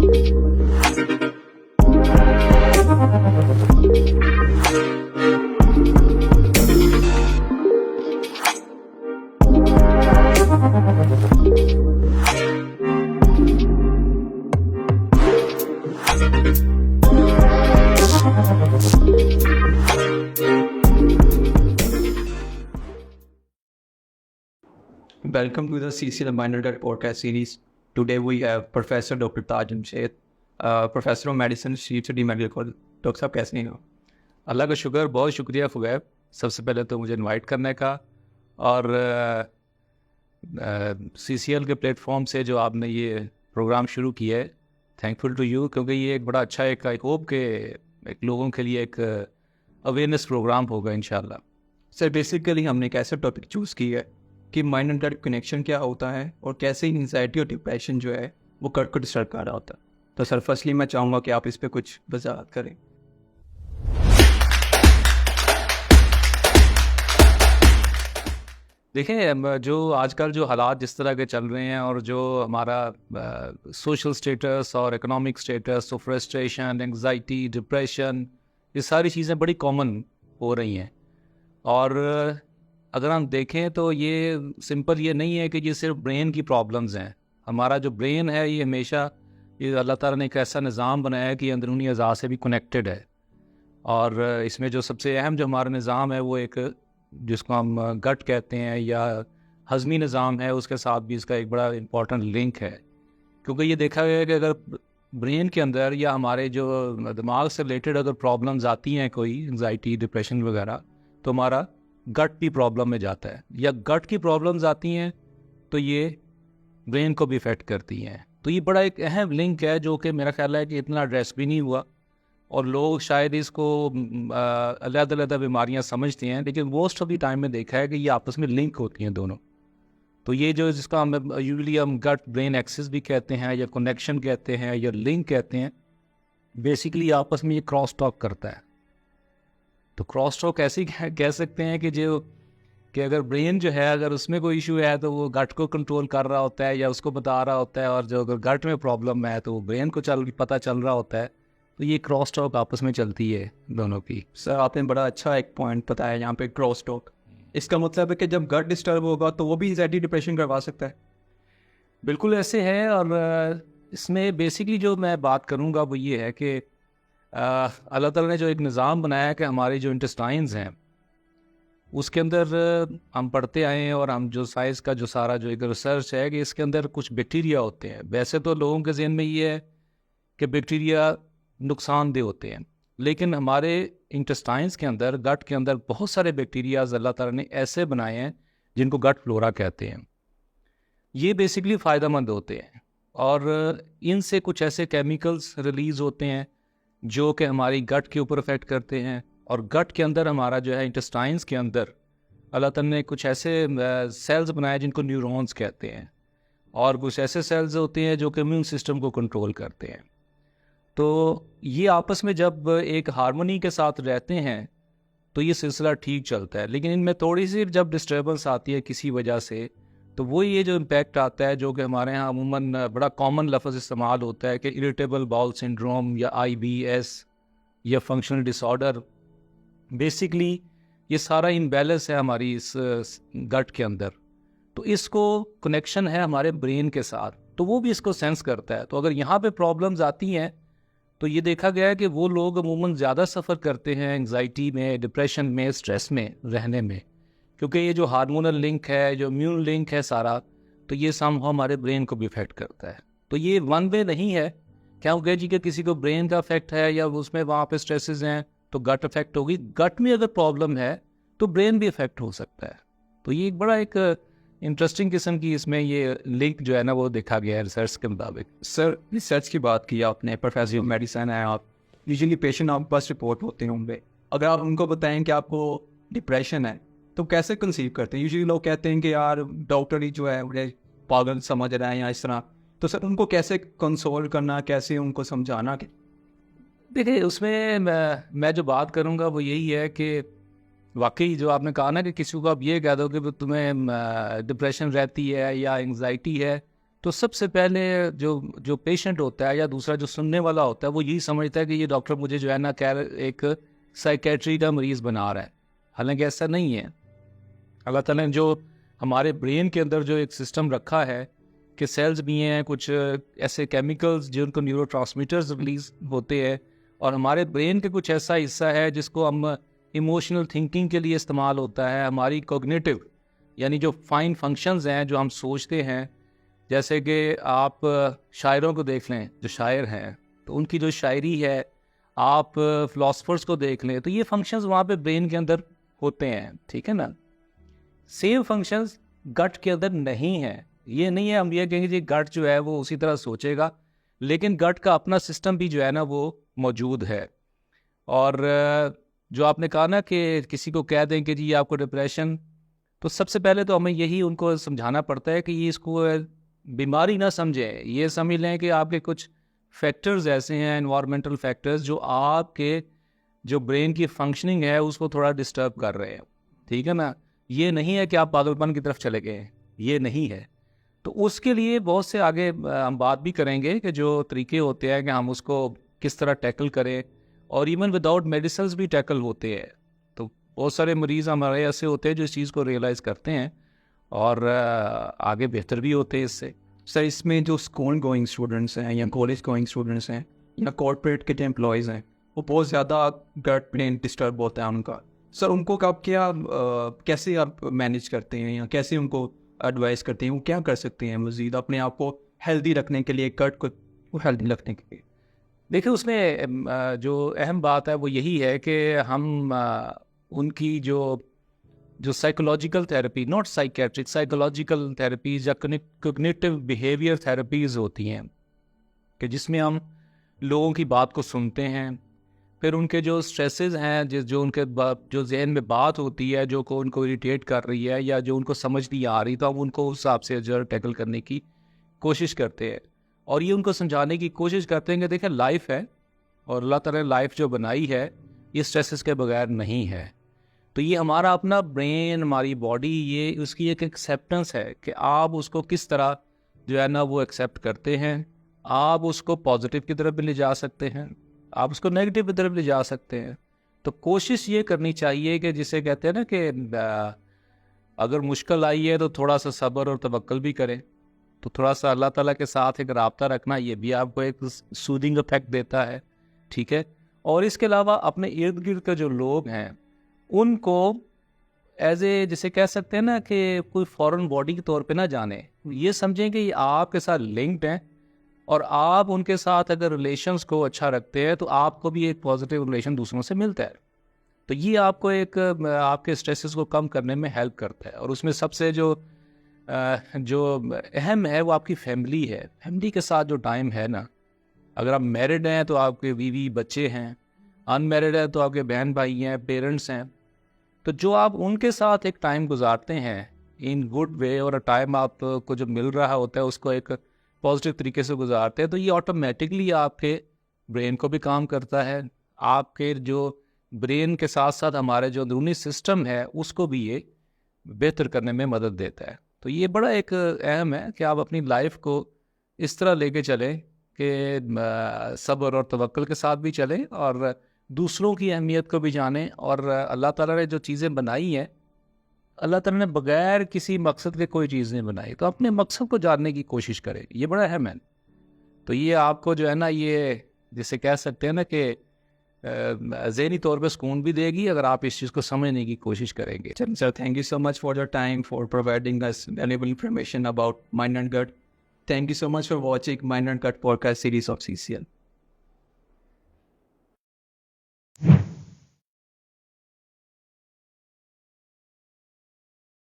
Welcome to the CCL Minor podcast series. Today we have Professor Dr. Taj Jamshed, Professor of Medicine, Chief City Medical College. Doctor साहब कैसे हैं? अल्लाह का शुक्र, बहुत शुक्रिया फुगैब, सबसे पहले तो मुझे इनवाइट करने का, और CCL के प्लेटफॉर्म से जो आपने ये प्रोग्राम शुरू किया है, थैंकफुल टू यू, क्योंकि ये एक बड़ा अच्छा एक आई होप के एक लोगों के लिए एक अवेयरनेस प्रोग्राम होगा इंशाल्लाह। सर बेसिकली हमने एक ऐसा टॉपिक चूज़ किया है कि माइंड एंड डॉट कनेक्शन क्या होता है और कैसे एंजाइटी और डिप्रेशन जो है वो कट को डिस्टर्ब कर रहा होता है। तो सर फर्स्टली मैं चाहूँगा कि आप इस पर कुछ वजाहत करें। देखें, जो आजकल जो हालात जिस तरह के चल रहे हैं और जो हमारा सोशल स्टेटस और इकोनॉमिक स्टेटस, तो फ्रस्ट्रेशन, एंग्जाइटी, डिप्रेशन, ये सारी चीज़ें बड़ी कॉमन हो रही हैं। और अगर हम देखें तो ये सिंपल ये नहीं है कि ये सिर्फ ब्रेन की प्रॉब्लम्स हैं। हमारा जो ब्रेन है ये हमेशा, ये अल्लाह ताला ने एक ऐसा निज़ाम बनाया है कि अंदरूनी अज़ा से भी कनेक्टेड है। और इसमें जो सबसे अहम जो हमारा निज़ाम है वो एक जिसको हम गट कहते हैं या हज़मी निज़ाम है, उसके साथ भी इसका एक बड़ा इम्पॉर्टेंट लिंक है। क्योंकि ये देखा गया है कि अगर ब्रेन के अंदर या हमारे जो दिमाग से रिलेटेड अगर प्रॉब्लम्स आती हैं, कोई एंग्जाइटी, डिप्रेशन वगैरह, तो हमारा गट भी प्रॉब्लम में जाता है, या गट की प्रॉब्लम्स आती हैं तो ये ब्रेन को भी इफ़ेक्ट करती हैं। तो ये बड़ा एक अहम लिंक है जो कि मेरा ख्याल है कि इतना एड्रेस भी नहीं हुआ, और लोग शायद इसको अलग-अलग बीमारियां समझते हैं, लेकिन मोस्ट ऑफ द टाइम में देखा है कि ये आपस में लिंक होती हैं दोनों। तो ये जो जिसका हम यूजुअली हम गट ब्रेन एक्सिस भी कहते हैं, या कनेक्शन कहते हैं, या लिंक कहते हैं, बेसिकली आपस में ये क्रॉस टॉक करता है। तो क्रॉस टॉक ऐसे ही कह सकते हैं कि अगर ब्रेन जो है अगर उसमें कोई इशू है तो वो गट को कंट्रोल कर रहा होता है या उसको बता रहा होता है, और जो अगर गट में प्रॉब्लम है तो वो ब्रेन को पता चल रहा होता है। तो ये क्रॉस टॉक आपस में चलती है दोनों की। सर आपने बड़ा अच्छा एक पॉइंट बताया यहाँ पे, क्रॉस टॉक। इसका मतलब है कि जब गट डिस्टर्ब होगा तो वो भी एंजाइटी डिप्रेशन करवा सकता है। बिल्कुल ऐसे है। और इसमें बेसिकली जो मैं बात करूँगा वो ये है कि अल्लाह ताला ने जो एक निज़ाम बनाया है कि हमारे जो इंटेस्टाइन्स हैं उसके अंदर हम पढ़ते आए हैं, और हम जो साइंस का जो सारा जो एक रिसर्च है कि इसके अंदर कुछ बैक्टीरिया होते हैं। वैसे तो लोगों के ज़हन में ये है कि बैक्टीरिया नुकसानदेह होते हैं, लेकिन हमारे इंटेस्टाइन्स के अंदर, गट के अंदर बहुत सारे बैक्टीरियाज अल्लाह ताला ने ऐसे बनाए हैं जिनको गट फ्लोरा कहते हैं। ये बेसिकली फ़ायदेमंद होते हैं, और इनसे कुछ ऐसे केमिकल्स रिलीज़ होते हैं जो कि हमारी गट के ऊपर इफ़ेक्ट करते हैं। और गट के अंदर हमारा जो है इंटेस्टाइन्स के अंदर अल्लाह ताला ने कुछ ऐसे सेल्स बनाए जिनको न्यूरॉन्स कहते हैं, और कुछ ऐसे सेल्स होते हैं जो कि इम्यून सिस्टम को कंट्रोल करते हैं। तो ये आपस में जब एक हार्मनी के साथ रहते हैं तो ये सिलसिला ठीक चलता है। लेकिन इनमें थोड़ी सी जब डिस्टर्बेंस आती है किसी वजह से, तो वो ये जो इम्पैक्ट आता है जो कि हमारे यहाँ अमूमन बड़ा कॉमन लफ्ज़ इस्तेमाल होता है कि इरिटेबल बाउल सिंड्रोम या IBS या फंक्शनल डिसऑर्डर। बेसिकली ये सारा इम्बैलेंस है हमारी इस गट के अंदर। तो इसको कनेक्शन है हमारे ब्रेन के साथ, तो वो भी इसको सेंस करता है। तो अगर यहाँ पे प्रॉब्लम्स आती हैं तो ये देखा गया है कि वो लोग अमूमन ज़्यादा सफ़र करते हैं एंग्जाइटी में, डिप्रेशन में, स्ट्रेस में रहने में, क्योंकि ये जो हार्मोनल लिंक है, जो इम्यून लिंक है सारा, तो ये समहाउ हमारे ब्रेन को भी इफेक्ट करता है। तो ये वन वे नहीं है क्या हो गया जी कि किसी को ब्रेन का इफेक्ट है या उसमें वहाँ पे स्ट्रेसेस हैं तो गट इफेक्ट होगी। गट में अगर प्रॉब्लम है तो ब्रेन भी इफेक्ट हो सकता है। तो ये एक बड़ा एक इंटरेस्टिंग किस्म की इसमें ये लिंक जो है ना वो देखा गया है रिसर्च के मुताबिक। सर रिसर्च की बात की आपने, प्रोफेसर ऑफ मेडिसिन है आप, यूजुअली पेशेंट आपके पास रिपोर्ट होते होंगे, अगर आप उनको बताएं कि आपको डिप्रेशन है तो कैसे कंसीव करते हैं? यूजुअली लोग कहते हैं कि यार डॉक्टर ही जो है मुझे पागल समझ रहा है या इस तरह। तो सर उनको कैसे कंसोल करना, कैसे उनको समझाना? कि देखिए उसमें मैं जो बात करूँगा वो यही है कि वाकई जो आपने कहा ना कि किसी को आप ये कह दो कि तुम्हें डिप्रेशन रहती है या एंग्जाइटी है, تو سب سے پہلے جو پیشنٹ ہوتا ہے یا دوسرا جو سننے والا ہوتا ہے وہ یہی سمجھتا ہے کہ یہ ڈاکٹر مجھے جو ہے نا ایک سائیکیٹری کا مریض بنا رہا ہے، حالانکہ ایسا نہیں ہے. اللہ تعالیٰ نے جو ہمارے برین کے اندر جو ایک سسٹم رکھا ہے کہ سیلز بھی ہیں، کچھ ایسے کیمیکلز جن کو نیورو ٹرانسمیٹرز ریلیز ہوتے ہیں، اور ہمارے برین کے کچھ ایسا حصہ ہے جس کو ہم ایموشنل تھنکنگ کے لیے استعمال ہوتا ہے. ہماری کوگنیٹو یعنی جو فائن فنکشنز ہیں جو ہم سوچتے ہیں، جیسے کہ آپ شاعروں کو دیکھ لیں، جو شاعر ہیں تو ان کی جو شاعری ہے، آپ فلاسفرز کو دیکھ لیں تو یہ فنکشنز وہاں پہ برین کے اندر ہوتے ہیں، ٹھیک ہے نا. سیم فنکشنز گٹ کے اندر نہیں ہیں. یہ نہیں ہے ہم یہ کہیں گے جی گٹ جو ہے وہ اسی طرح سوچے گا، لیکن گٹ کا اپنا سسٹم بھی جو ہے نا وہ موجود ہے. اور جو آپ نے کہا نا کہ کسی کو کہہ دیں کہ جی آپ کو ڈپریشن، تو سب سے پہلے تو ہمیں یہی ان کو سمجھانا پڑتا ہے کہ یہ اس کو بیماری نہ سمجھیں، یہ سمجھ لیں کہ آپ کے کچھ فیکٹرز ایسے ہیں، انوائرمنٹل فیکٹرز، جو آپ کے جو برین کی فنکشننگ ہے اس کو تھوڑا ڈسٹرب کر رہے ہیں، ٹھیک ہے نا. یہ نہیں ہے کہ آپ پاگل پن کی طرف چلے گئے، یہ نہیں ہے. تو اس کے لیے بہت سے آگے ہم بات بھی کریں گے کہ جو طریقے ہوتے ہیں کہ ہم اس کو کس طرح ٹیکل کریں، اور ایون وداؤٹ میڈیسنز بھی ٹیکل ہوتے ہیں. تو بہت سارے مریض ہمارے ایسے ہوتے ہیں جو اس چیز کو ریئلائز کرتے ہیں اور آگے بہتر بھی ہوتے ہیں اس سے. سر اس میں جو اسکول گوئنگ اسٹوڈنٹس ہیں یا کالج گوئنگ اسٹوڈنٹس ہیں یا کارپوریٹ کے امپلائیز ہیں، وہ بہت زیادہ گٹ برین ڈسٹرب ہوتا ہے ان کا. سر ان کو آپ کیسے آپ مینیج کرتے ہیں یا کیسے ان کو ایڈوائز کرتے ہیں، وہ کیا کر سکتے ہیں مزید اپنے آپ کو ہیلدی رکھنے کے لیے، گٹ کو ہیلدی رکھنے کے لیے؟ دیکھیں اس میں جو اہم بات ہے وہ یہی ہے کہ ہم ان کی جو psychological therapy, not psychiatric, psychological therapies یا کوگنیٹو بیہیویئر تھیراپیز ہوتی ہیں کہ جس میں ہم لوگوں کی بات کو سنتے ہیں، پھر ان کے جو سٹریسز ہیں، جو ان کے جو ذہن میں بات ہوتی ہے جو ان کو اریٹیٹ کر رہی ہے یا جو ان کو سمجھ نہیں آ رہی، تو ہم ان کو اس حساب سے جو ٹیکل کرنے کی کوشش کرتے ہیں. اور یہ ان کو سمجھانے کی کوشش کرتے ہیں کہ دیکھیں لائف ہے، اور اللہ تعالیٰ نے لائف جو بنائی ہے یہ سٹریسز کے بغیر نہیں ہے. تو یہ ہمارا اپنا برین، ہماری باڈی، یہ اس کی ایک ایکسیپٹنس ہے کہ آپ اس کو کس طرح جو ہے نا وہ ایکسیپٹ کرتے ہیں. آپ اس کو پازیٹیو کی طرف بھی لے جا سکتے ہیں، آپ اس کو نیگیٹو کی طرف لے جا سکتے ہیں. تو کوشش یہ کرنی چاہیے کہ جسے کہتے ہیں نا کہ اگر مشکل آئی ہے تو تھوڑا سا صبر اور توکل بھی کریں. تو تھوڑا سا اللہ تعالیٰ کے ساتھ ایک رابطہ رکھنا، یہ بھی آپ کو ایک سودنگ افیکٹ دیتا ہے، ٹھیک ہے. اور اس کے علاوہ اپنے ارد گرد کے جو لوگ ہیں ان کو ایز اے جسے کہہ سکتے ہیں نا کہ کوئی فورن باڈی کے طور پہ نہ جانیں، یہ سمجھیں کہ یہ آپ کے ساتھ لنکڈ ہیں، اور آپ ان کے ساتھ اگر ریلیشنز کو اچھا رکھتے ہیں تو آپ کو بھی ایک پازیٹیو ریلیشن دوسروں سے ملتا ہے. تو یہ آپ کو ایک آپ کے اسٹریسز کو کم کرنے میں ہیلپ کرتا ہے. اور اس میں سب سے جو اہم ہے وہ آپ کی فیملی ہے. فیملی کے ساتھ جو ٹائم ہے نا، اگر آپ میرڈ ہیں تو آپ کے بیوی بچے ہیں، ان میرڈ ہیں تو آپ کے بہن بھائی ہیں، پیرنٹس ہیں، تو جو آپ ان کے ساتھ ایک ٹائم گزارتے ہیں ان گڈ وے، اور ٹائم آپ کو جو مل رہا ہوتا ہے اس کو ایک پازیٹیو طریقے سے گزارتے ہیں، تو یہ آٹومیٹکلی آپ کے برین کو بھی کام کرتا ہے. آپ کے جو برین کے ساتھ ساتھ ہمارے جو اندرونی سسٹم ہے اس کو بھی یہ بہتر کرنے میں مدد دیتا ہے. تو یہ بڑا ایک اہم ہے کہ آپ اپنی لائف کو اس طرح لے کے چلیں کہ صبر اور توکل کے ساتھ بھی چلیں، اور دوسروں کی اہمیت کو بھی جانیں. اور اللہ تعالیٰ نے جو چیزیں بنائی ہیں، اللہ تعالیٰ نے بغیر کسی مقصد کے کوئی چیز نہیں بنائی، تو اپنے مقصد کو جاننے کی کوشش کریں، یہ بڑا اہم ہے. تو یہ آپ کو جو ہے نا یہ جسے کہہ سکتے ہیں نا کہ ذہنی طور پہ سکون بھی دے گی اگر آپ اس چیز کو سمجھنے کی کوشش کریں گے. Sir thank you so much for your time, for providing us valuable information about mind and gut. Thank you so much for watching Mind and Gut podcast series of CCL.